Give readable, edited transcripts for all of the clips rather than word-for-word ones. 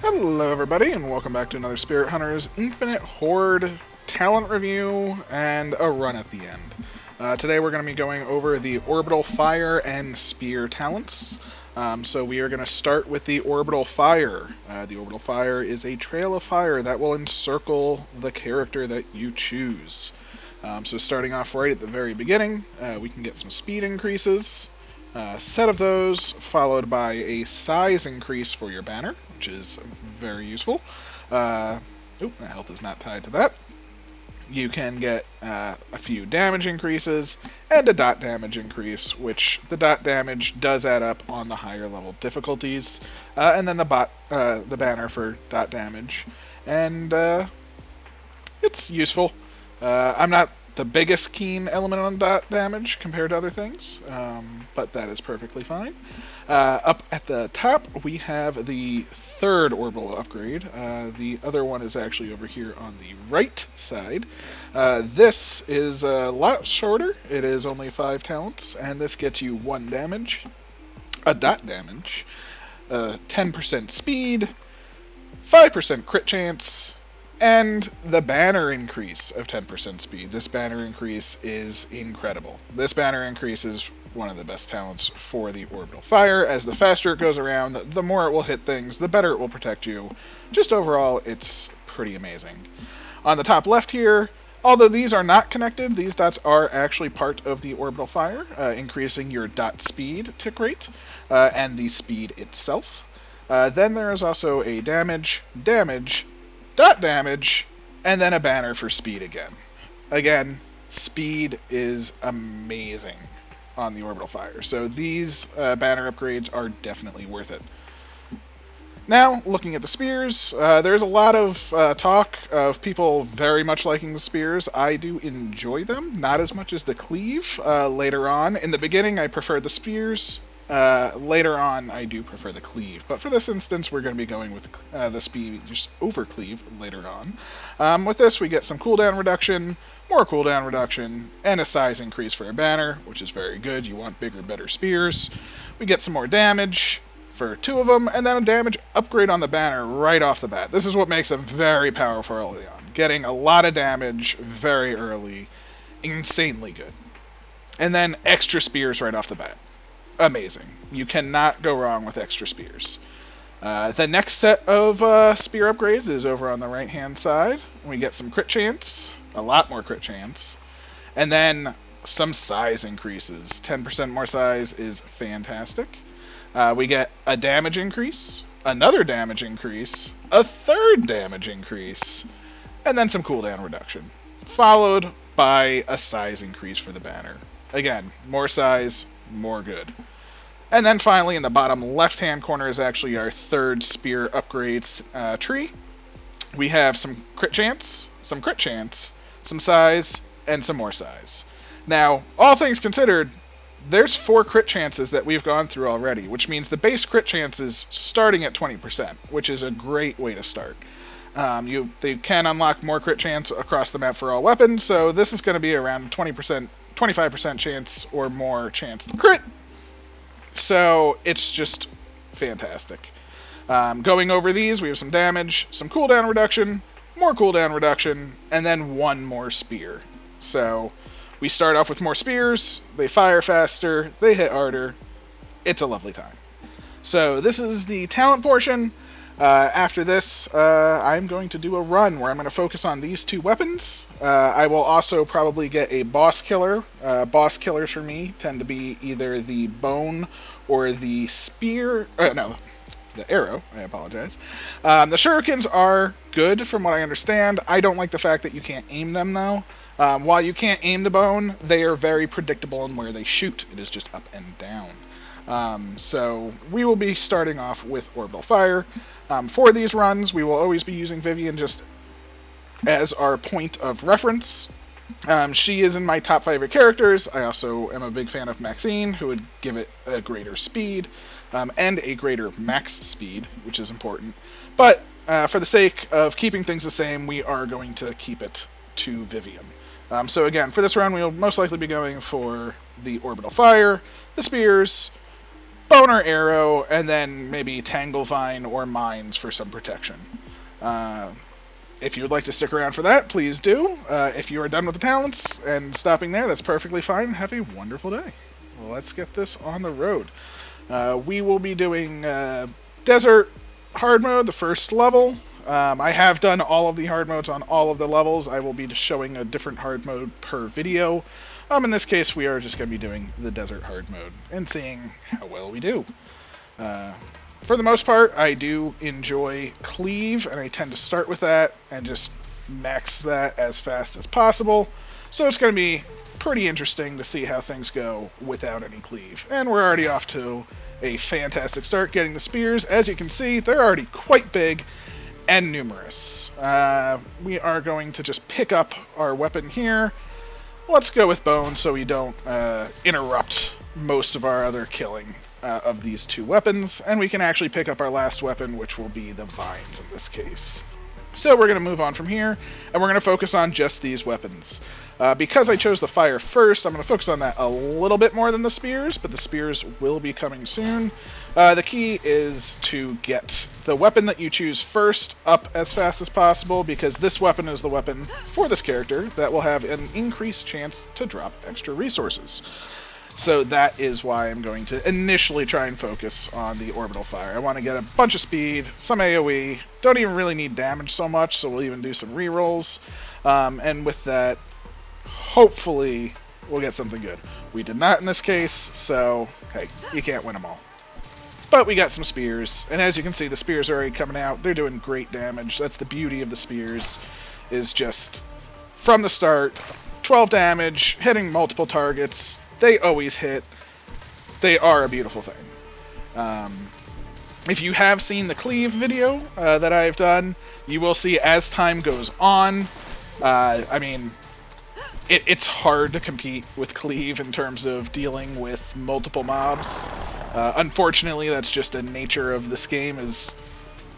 Hello everybody, and welcome back to another Spirit Hunters Infinite Horde talent review and a run at the end. Today we're going to be going over the Orbital Fire and Spear talents. So we are going to start with the Orbital Fire. The Orbital Fire is a trail of fire that will encircle the character that you choose. So starting off right at the very beginning, we can get some speed increases. Set of those, followed by a size increase for your banner, which is very useful. My health is not tied to that. You can get a few damage increases and a dot damage increase, which the dot damage does add up on the higher level difficulties, and then the banner for dot damage, and it's useful. I'm not the biggest keen element on dot damage compared to other things, but that is perfectly fine. Up at the top, we have the third orbital upgrade. The other one is actually over here on the right side. This is a lot shorter. It is only 5 talents, and this gets you 1 damage, a dot damage, 10% speed, 5% crit chance, and the banner increase of 10% speed. This banner increase is incredible. This banner increase is one of the best talents for the Orbital Fire, as the faster it goes around, the more it will hit things, the better it will protect you. Just overall, it's pretty amazing. On the top left here, although these are not connected, these dots are actually part of the Orbital Fire, increasing your dot speed tick rate, and the speed itself. Then there is also a damage, dot damage, and then a banner for speed again. Again, speed is amazing on the Orbital Fire, so these banner upgrades are definitely worth it. Now, looking at the spears, there's a lot of talk of people very much liking the spears. I do enjoy them, not as much as the cleave later on. In the beginning, I preferred the spears. Later on, I do prefer the cleave, but for this instance, we're going to be going with the speed just over cleave later on. With this, we get some cooldown reduction, more cooldown reduction, and a size increase for a banner, which is very good. You want bigger, better spears. We get some more damage for 2 of them, and then a damage upgrade on the banner right off the bat. This is what makes them very powerful early on. Getting a lot of damage very early, insanely good. And then extra spears right off the bat. Amazing. You cannot go wrong with extra spears. The next set of spear upgrades is over on the right hand side. We get some crit chance, a lot more crit chance, and then some size increases. 10% more size is fantastic. We get a damage increase, another damage increase, a third damage increase, and then some cooldown reduction, followed by a size increase for the banner. Again, more size, more good. And then finally, in the bottom left-hand corner is actually our third spear upgrades tree. We have some crit chance, some size, and some more size. Now, all things considered, there's 4 crit chances that we've gone through already, which means the base crit chance is starting at 20%, which is a great way to start. They can unlock more crit chance across the map for all weapons, so this is going to be around 20%. 25% chance or more chance to crit. So it's just fantastic. Going over these, we have some damage, some cooldown reduction, more cooldown reduction, and then 1 more spear. So we start off with more spears, they fire faster, they hit harder. It's a lovely time. So this is the talent portion. After this, I'm going to do a run where I'm going to focus on these 2 weapons. I will also probably get a boss killer. Boss killers for me tend to be either the bone or the spear. The arrow. I apologize. The shurikens are good from what I understand. I don't like the fact that you can't aim them, though. While you can't aim the bone, they are very predictable in where they shoot. It is just up and down. So we will be starting off with Orbital Fire. For these runs, we will always be using Vivian just as our point of reference. She is in my top favorite characters. I also am a big fan of Maxine, who would give it a greater speed, and a greater max speed, which is important. But for the sake of keeping things the same, we are going to keep it to Vivian. So again, for this run, we will most likely be going for the Orbital Fire, the spears, boner arrow, and then maybe Tanglevine or mines for some protection. If you would like to stick around for that, please do. If you are done with the talents and stopping there, that's perfectly fine. Have a wonderful day. Well, let's get this on the road. We will be doing Desert Hard Mode, the first level. I have done all of the hard modes on all of the levels. I will be showing a different hard mode per video. In this case, we are just going to be doing the Desert Hard Mode and seeing how well we do. For the most part, I do enjoy Cleave, and I tend to start with that and just max that as fast as possible. So it's going to be pretty interesting to see how things go without any Cleave. And we're already off to a fantastic start getting the spears. As you can see, they're already quite big and numerous. We are going to just pick up our weapon here. Let's go with Bone so we don't interrupt most of our other killing of these two weapons, and we can actually pick up our last weapon, which will be the Vines in this case. So we're going to move on from here, and we're going to focus on just these weapons. Because I chose the Fire first, I'm going to focus on that a little bit more than the Spears, but the Spears will be coming soon. The key is to get the weapon that you choose first up as fast as possible, because this weapon is the weapon for this character that will have an increased chance to drop extra resources. So that is why I'm going to initially try and focus on the Orbital Fire. I want to get a bunch of speed, some AoE, don't even really need damage so much, so we'll even do some rerolls. And with that, hopefully we'll get something good. We did not in this case, so hey, you can't win them all. But we got some spears, and as you can see, the spears are already coming out. They're doing great damage. That's the beauty of the spears, is just from the start, 12 damage, hitting multiple targets. They always hit. They are a beautiful thing. If you have seen the Cleave video that I've done, you will see as time goes on, I mean, it's hard to compete with Cleave in terms of dealing with multiple mobs. Unfortunately, that's just the nature of this game.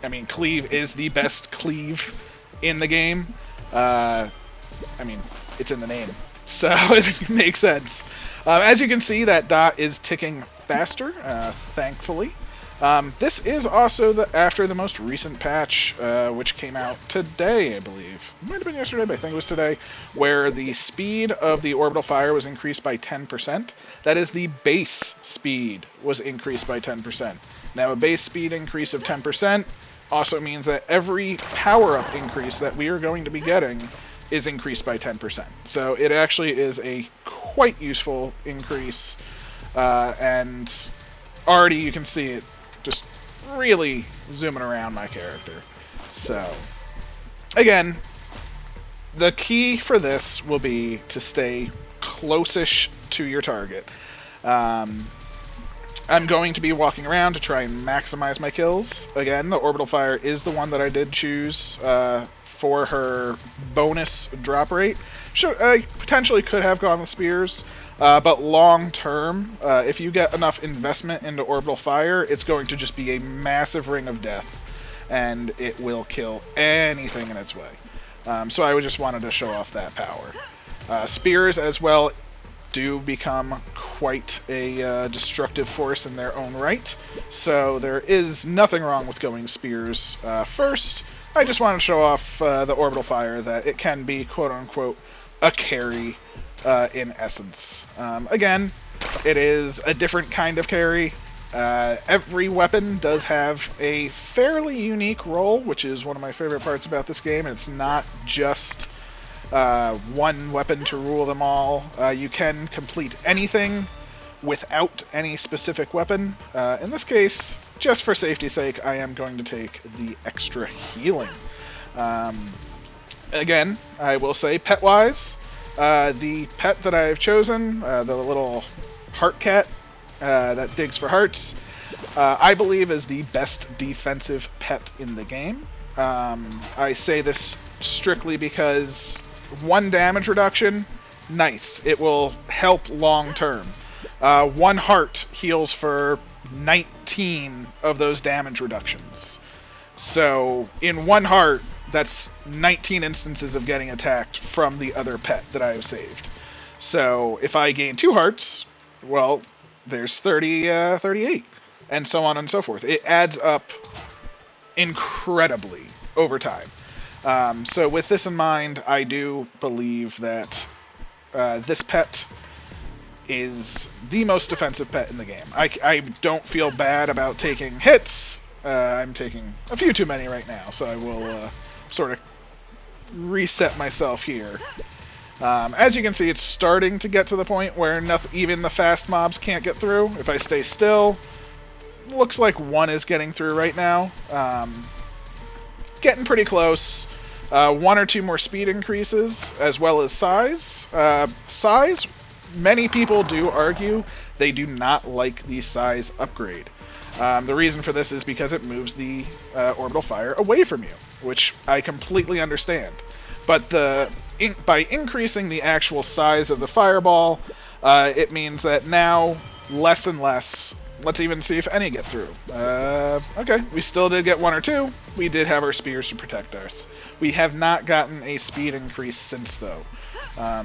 I mean, Cleave is the best Cleave in the game. I mean, it's in the name, so it makes sense. As you can see, that dot is ticking faster, thankfully. This is also after the most recent patch, which came out today, I believe. It might have been yesterday, but I think it was today, where the speed of the Orbital Fire was increased by 10%. That is, the base speed was increased by 10%. Now, a base speed increase of 10% also means that every power-up increase that we are going to be getting is increased by 10%. So it actually is a quite useful increase, and already you can see it just really zooming around my character. So, again, the key for this will be to stay close-ish to your target. I'm going to be walking around to try and maximize my kills. Again, the Orbital Fire is the one that I did choose for her bonus drop rate. I potentially could have gone with Spears, but long term, if you get enough investment into Orbital Fire, it's going to just be a massive ring of death, and it will kill anything in its way. So I just wanted to show off that power. Spears as well do become quite a destructive force in their own right, so there is nothing wrong with going Spears first. I just want to show off the Orbital Fire, that it can be, quote-unquote, a carry in essence. Again, it is a different kind of carry. Every weapon does have a fairly unique role, which is one of my favorite parts about this game. It's not just one weapon to rule them all. You can complete anything without any specific weapon. In this case, just for safety's sake, I am going to take the extra healing. Again, I will say, pet-wise, the pet that I've chosen, the little heart cat that digs for hearts, I believe is the best defensive pet in the game. I say this strictly because 1 damage reduction, nice. It will help long term. 1 heart heals for 19 of those damage reductions. So, in 1 heart, that's 19 instances of getting attacked from the other pet that I have saved. So, if I gain 2 hearts, well, there's 38. and so on and so forth. It adds up incredibly over time. So with this in mind, I do believe that this pet is the most defensive pet in the game. I don't feel bad about taking hits. I'm taking a few too many right now, so I will sort of reset myself here. As you can see, it's starting to get to the point where even the fast mobs can't get through. If I stay still, looks like one is getting through right now. Getting pretty close. One or two more speed increases, as well as size. Size, many people do argue they do not like the size upgrade. The reason for this is because it moves the Orbital Fire away from you, which I completely understand. But by increasing the actual size of the fireball, it means that now less and less. Let's even see if any get through. Okay, we still did get one or two. We did have our spears to protect us. We have not gotten a speed increase since, though.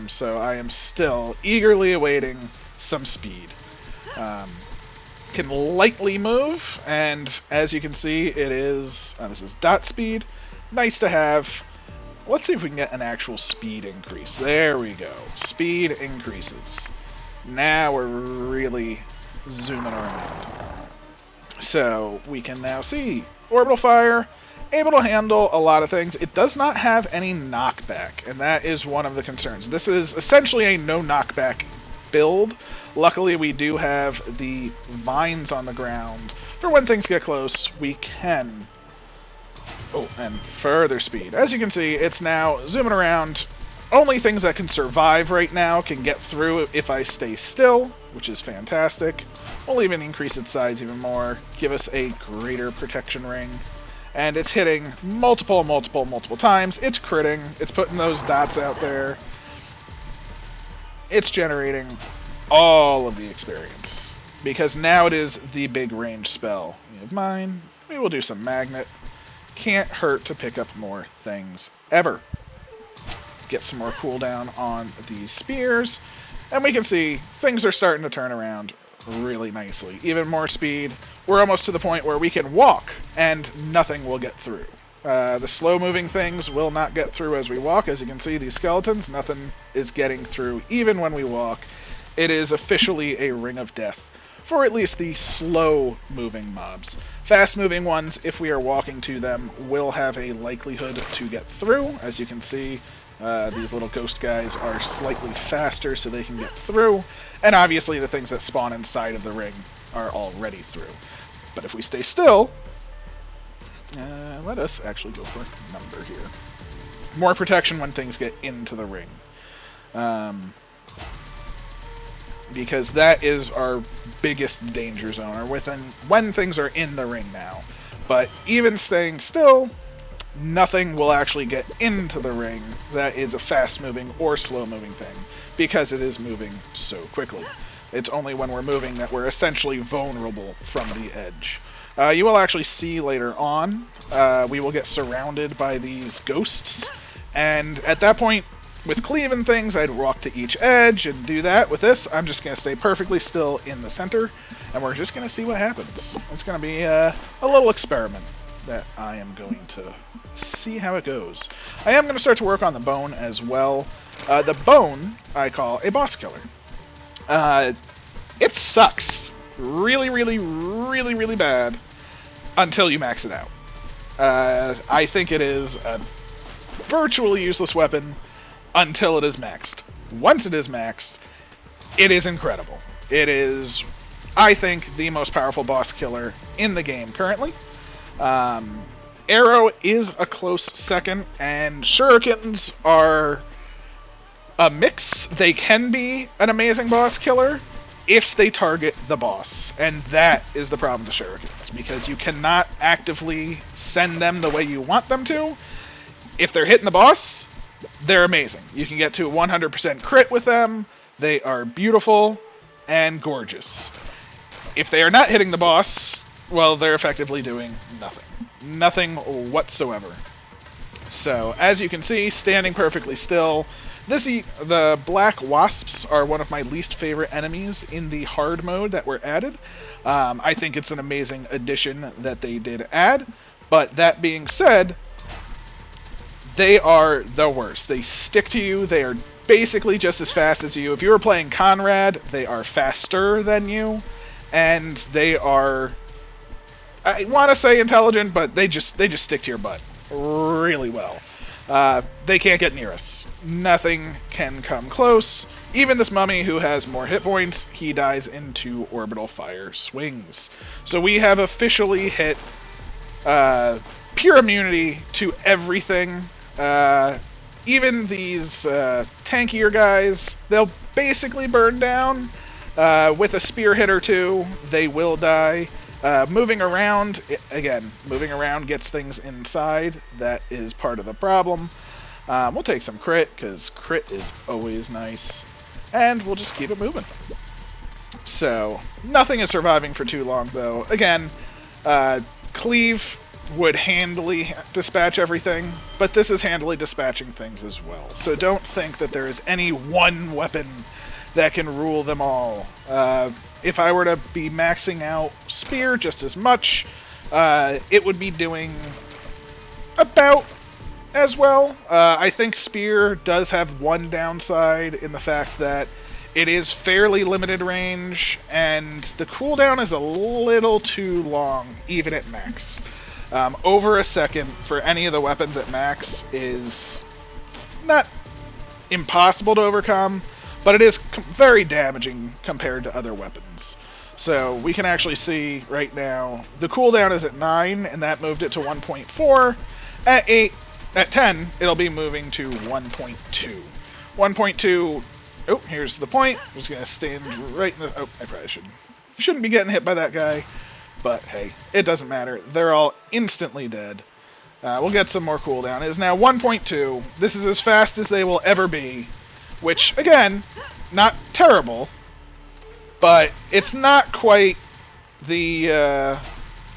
So I am still eagerly awaiting some speed. Can lightly move, and as you can see, it is... this is dot speed. Nice to have. Let's see if we can get an actual speed increase. There we go. Speed increases. Now we're really zooming around. So we can now see Orbital Fire, able to handle a lot of things. It does not have any knockback, and that is one of the concerns. This is essentially a no knockback build. Luckily, we do have the vines on the ground. For when things get close, we can... Oh, and further speed. As you can see, it's now zooming around. Only things that can survive right now can get through if I stay still, which is fantastic. We'll even increase its size even more, give us a greater protection ring. And it's hitting multiple times. It's critting. It's putting those dots out there. It's generating all of the experience. Because now it is the big range spell. We have mine. We will do some magnet. Can't hurt to pick up more things ever. Get some more cooldown on these spears. And we can see things are starting to turn around really nicely. Even more speed. We're almost to the point where we can walk and nothing will get through. The slow-moving things will not get through as we walk. As you can see, these skeletons, nothing is getting through even when we walk. It is officially a ring of death for at least the slow-moving mobs. Fast-moving ones, if we are walking to them, will have a likelihood to get through. As you can see, these little ghost guys are slightly faster so they can get through. And obviously the things that spawn inside of the ring are already through. But if we stay still, let us actually go for a number here. More protection when things get into the ring. Because that is our biggest danger zone, or when things are in the ring now. But even staying still, nothing will actually get into the ring that is a fast-moving or slow-moving thing, because it is moving so quickly. It's only when we're moving that we're essentially vulnerable from the edge. You will actually see later on, we will get surrounded by these ghosts, and at that point, with cleave and things, I'd walk to each edge and do that. With this, I'm just going to stay perfectly still in the center, and we're just going to see what happens. It's going to be a little experiment that I am going to see how it goes. I am going to start to work on the bone as well. The bone, I call a boss killer. It sucks really bad until you max it out. I think it is a virtually useless weapon until it is maxed. Once it is maxed, it is incredible. It is, I think, the most powerful boss killer in the game currently. Arrow is a close second, and shurikens are a mix. They can be an amazing boss killer if they target the boss, and that is the problem with the shurikens, because you cannot actively send them the way you want them to. If they're hitting the boss, they're amazing. You can get to 100% crit with them. They are beautiful and gorgeous. If they are not hitting the boss, well, they're effectively doing nothing. Nothing whatsoever. So, as you can see, standing perfectly still, The black wasps are one of my least favorite enemies in the hard mode that were added. I think it's an amazing addition that they did add, but that being said, they are the worst. They stick to you. They are basically just as fast as you. If you were playing Conrad, they are faster than you, and they are, I want to say intelligent, but they just stick to your butt really well. They can't get near us. Nothing can come close. Even this mummy who has more hit points, he dies into Orbital Fire swings. So we have officially hit pure immunity to everything. Even these tankier guys, they'll basically burn down. With a spear hit or two, they will die. Moving around, again, moving around gets things inside. That is part of the problem. We'll take some crit, because crit is always nice. And we'll just keep it moving. So, nothing is surviving for too long, though. Again, Cleave would handily dispatch everything, but this is handily dispatching things as well. So don't think that there is any one weapon that can rule them all. If I were to be maxing out Spear just as much, it would be doing about as well. I think Spear does have one downside in the fact that it is fairly limited range, and the cooldown is a little too long, even at max. Over a second for any of the weapons at max is not impossible to overcome, but it is very damaging compared to other weapons. So we can actually see right now, the cooldown is at 9, and that moved it to 1.4. At 8, at 10, it'll be moving to 1.2. 1.2, oh, here's the point. I'm just going to stand right in the, oh, I probably shouldn't be getting hit by that guy. But hey, it doesn't matter. They're all instantly dead. We'll get some more cooldown. It is now 1.2. This is as fast as they will ever be. Which, again, not terrible. But it's not quite the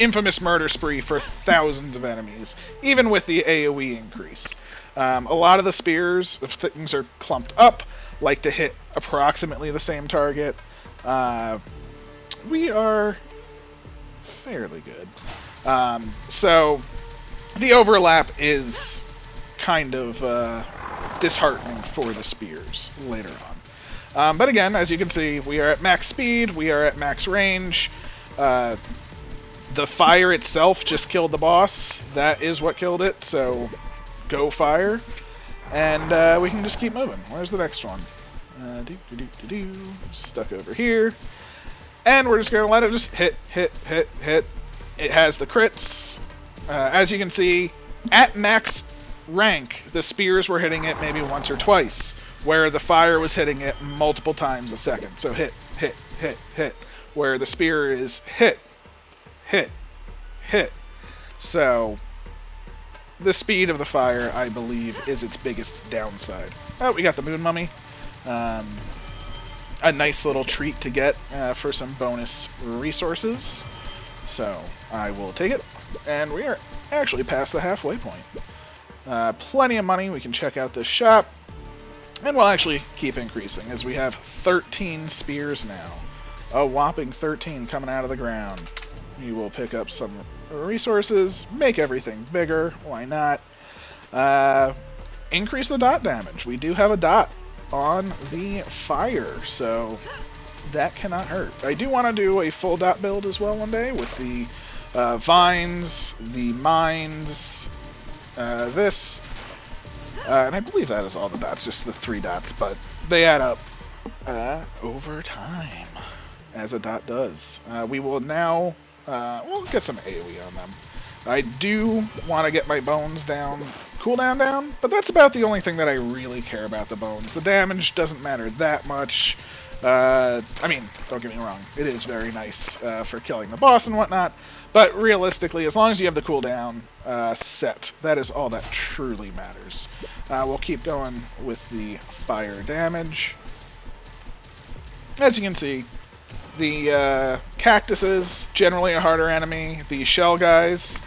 infamous murder spree for thousands of enemies. Even with the AoE increase. A lot of the spears, if things are clumped up, like to hit approximately the same target. We are fairly good. So the overlap is kind of disheartening for the spears later on. But again, as you can see, we are at max speed, we are at max range. The fire itself just killed the boss. That is what killed it, so go fire. And we can just keep moving. Where's the next one? Stuck over here. And we're just going to let it just hit. It has the crits. As you can see, at max rank, the spears were hitting it maybe once or twice, where the fire was hitting it multiple times a second. So hit. Where the spear is hit. So the speed of the fire, I believe, is its biggest downside. Oh, we got the Moon Mummy. A nice little treat to get for some bonus resources. So I will take it. And we are actually past the halfway point. Plenty of money. We can check out this shop. And we'll actually keep increasing as we have 13 spears now. A whopping 13 coming out of the ground. You will pick up some resources, make everything bigger. Why not? Increase the dot damage. We do have a dot on the fire, so that cannot hurt. I do want to do a full dot build as well one day with the vines, the mines, this, and I believe that is all the dots, just the 3 dots, but they add up over time, as a dot does. We will now, we'll get some AoE on them. I do want to get my bones down, cooldown down, but that's about the only thing that I really care about, the bones. The damage doesn't matter that much. I mean, don't get me wrong, it is very nice for killing the boss and whatnot, but realistically, as long as you have the cooldown set, that is all that truly matters. We'll keep going with the fire damage. As you can see, the cactuses, generally a harder enemy. The shell guys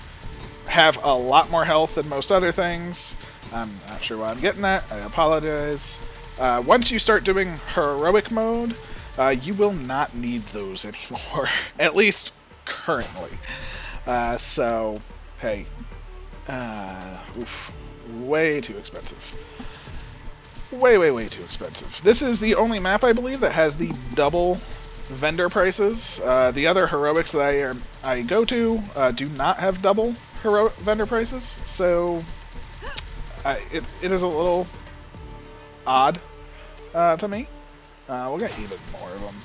have a lot more health than most other things. I'm not sure why I'm getting that. I apologize. Once you start doing heroic mode, you will not need those anymore, at least currently. So, hey, oof, way too expensive. Way too expensive. This is the only map, I believe, that has the double vendor prices. The other heroics that I go to do not have double heroic vendor prices, so it is a little odd to me. We'll get even more of them.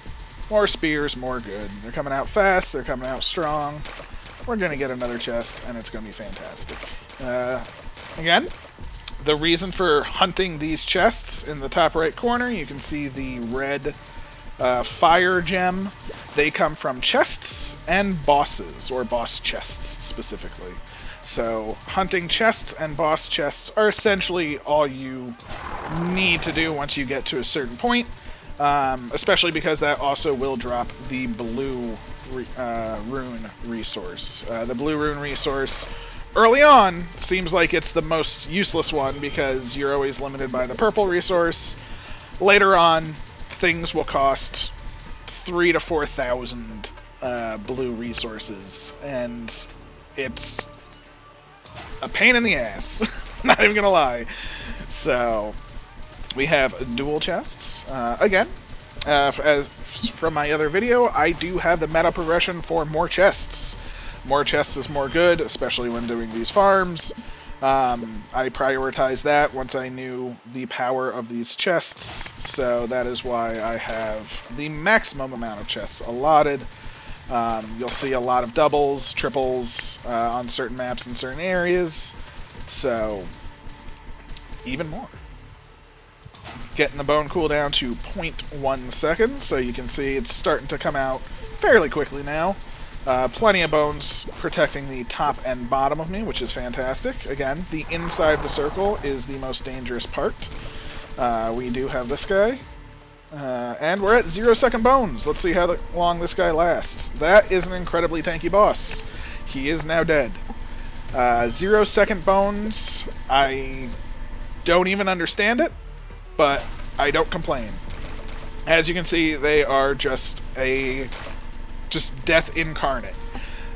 More spears, more good. They're coming out fast, they're coming out strong. We're going to get another chest, and it's going to be fantastic. Again, the reason for hunting these chests, in the top right corner, you can see the red fire gem. They come from chests and bosses, or boss chests specifically. So hunting chests and boss chests are essentially all you need to do once you get to a certain point, especially because that also will drop the blue rune resource. The blue rune resource early on seems like it's the most useless one because you're always limited by the purple resource. Later on, things will cost 3,000 to 4,000 blue resources, and it's a pain in the ass. Not even gonna lie. So we have dual chests. Again, as from my other video, I do have the meta progression for more chests. More chests is more good, especially when doing these farms. I prioritized that once I knew the power of these chests, so that is why I have the maximum amount of chests allotted. You'll see a lot of doubles, triples on certain maps in certain areas, so even more. Getting the bone cooldown to 0.1 seconds, so you can see it's starting to come out fairly quickly now. Plenty of bones protecting the top and bottom of me, which is fantastic. Again, the inside of the circle is the most dangerous part. We do have this guy. And we're at 0-second bones. Let's see how long this guy lasts. That is an incredibly tanky boss. He is now dead. 0-second bones, I don't even understand it, but I don't complain. As you can see, they are just death incarnate.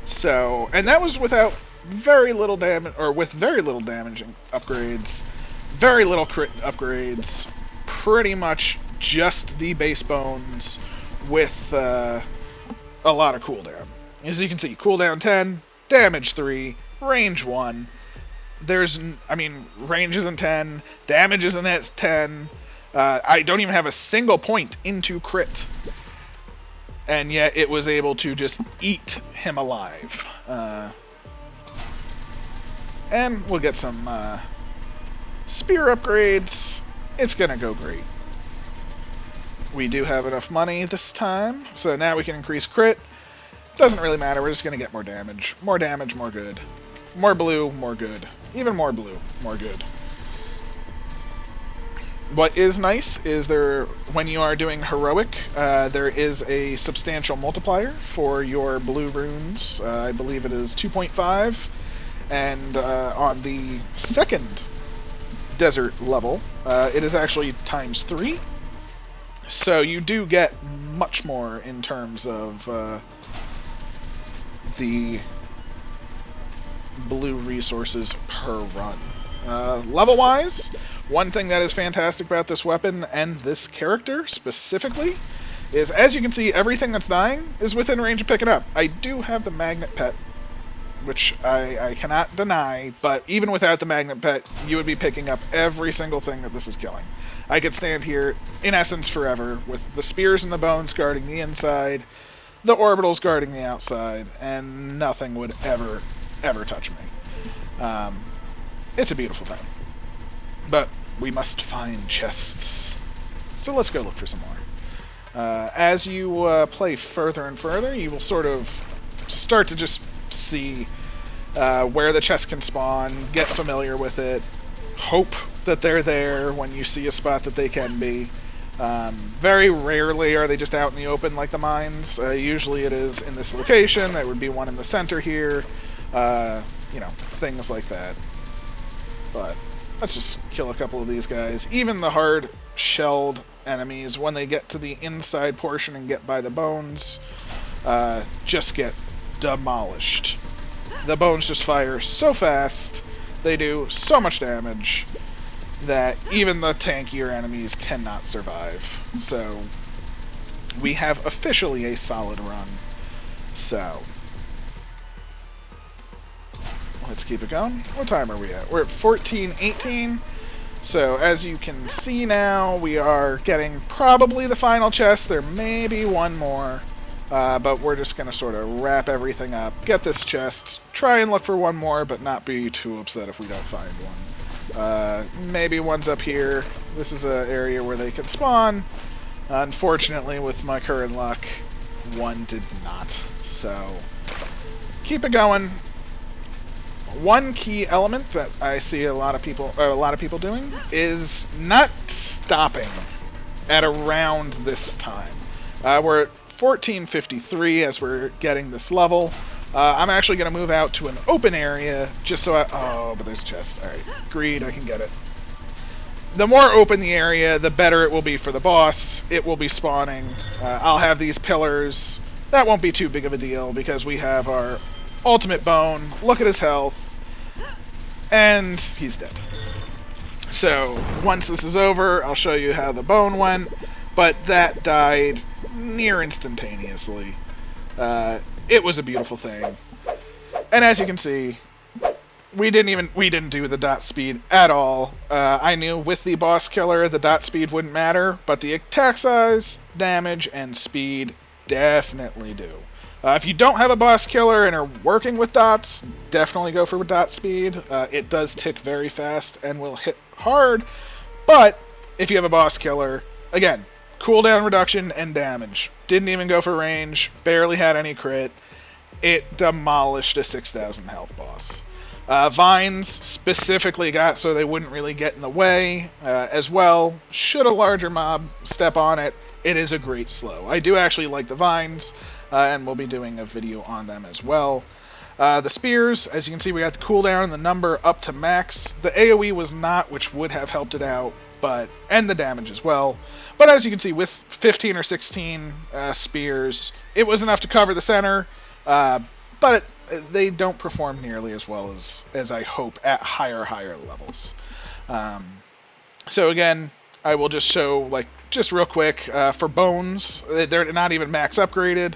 So, and that was without very little damage, or with very little damaging upgrades, very little crit upgrades, pretty much just the base bones with a lot of cooldown. As you can see, cooldown 10, damage 3, range 1. Range isn't 10, damage isn't at 10. I don't even have a single point into crit. And yet it was able to just eat him alive. And we'll get some spear upgrades. It's gonna go great. We do have enough money this time, so now we can increase crit. Doesn't really matter, we're just gonna get more damage. More damage, more good. More blue, more good. Even more blue, more good. What is nice is when you are doing heroic, there is a substantial multiplier for your blue runes. I believe it is 2.5, and on the second desert level, it is actually times 3. So you do get much more in terms of the blue resources per run. Level-wise, one thing that is fantastic about this weapon and this character specifically is, as you can see, everything that's dying is within range of picking up. I do have the magnet pet, which I cannot deny, but even without the magnet pet, you would be picking up every single thing that this is killing. I could stand here, in essence, forever, with the spears and the bones guarding the inside, the orbitals guarding the outside, and nothing would ever touch me. It's a beautiful thing. But we must find chests. So let's go look for some more. As you play further and further, you will sort of start to just see where the chests can spawn, get familiar with it, hope that they're there when you see a spot that they can be. Very rarely are they just out in the open like the mines. Usually it is in this location. There would be one in the center here. Things like that. But Let's just kill a couple of these guys. Even the hard shelled enemies, when they get to the inside portion and get by the bones, just get demolished. The bones just fire so fast, they do so much damage, that even the tankier enemies cannot survive. So, we have officially a solid run. So, let's keep it going. What time are we at? We're at 14:18. So, as you can see now, we are getting probably the final chest. There may be one more. But we're just going to sort of wrap everything up, get this chest, try and look for one more, but not be too upset if we don't find one. Maybe one's up here. This is an area where they can spawn. Unfortunately, with my current luck, one did not. So, keep it going. One key element that I see a lot of people doing is not stopping at around this time. We're at 14:53 as we're getting this level. I'm actually going to move out to an open area just so oh, but there's a chest. Alright, greed, I can get it. The more open the area, the better it will be for the boss. It will be spawning. I'll have these pillars. That won't be too big of a deal because we have our ultimate bone. Look at his health. And he's dead. So, once this is over, I'll show you how the bone went. But that died near instantaneously. It was a beautiful thing. And as you can see, we didn't do the dot speed at all. I knew with the boss killer the dot speed wouldn't matter, but the attack size, damage, and speed definitely do. If you don't have a boss killer and are working with dots, definitely go for dot speed. It does tick very fast and will hit hard, but if you have a boss killer, again, cooldown reduction and damage. Didn't even go for range, barely had any crit. It demolished a 6,000 health boss. Vines specifically got so they wouldn't really get in the way as well. Should a larger mob step on it, it is a great slow. I do actually like the vines, and we'll be doing a video on them as well. The spears, as you can see, we got the cooldown and the number up to max. The AoE was not, which would have helped it out, and the damage as well. But as you can see, with 15 or 16 spears, it was enough to cover the center, but they don't perform nearly as well as I hope at higher levels. So again, I will just show, just real quick, for bones, they're not even max upgraded.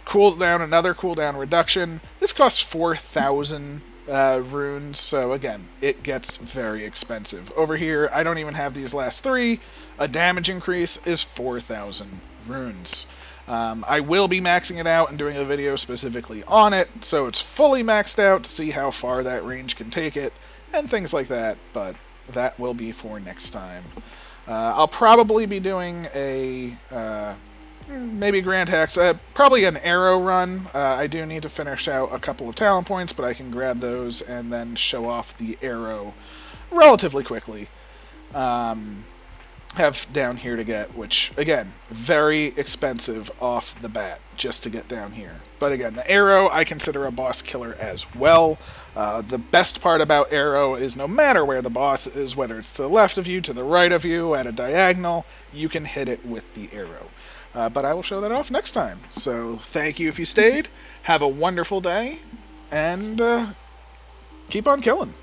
Cooldown, another cooldown reduction. This costs 4,000 runes, so again, it gets very expensive. Over here, I don't even have these last three. A damage increase is 4,000 runes. I will be maxing it out and doing a video specifically on it, so it's fully maxed out to see how far that range can take it, and things like that, but that will be for next time. I'll probably be doing a maybe Grand Hex, probably an arrow run. I do need to finish out a couple of talent points, but I can grab those and then show off the arrow relatively quickly. Have down here to get, which, again, very expensive off the bat just to get down here. But again, the arrow I consider a boss killer as well. The best part about arrow is no matter where the boss is, whether it's to the left of you, to the right of you, at a diagonal, you can hit it with the arrow. But I will show that off next time. So thank you if you stayed. Have a wonderful day, and keep on killing.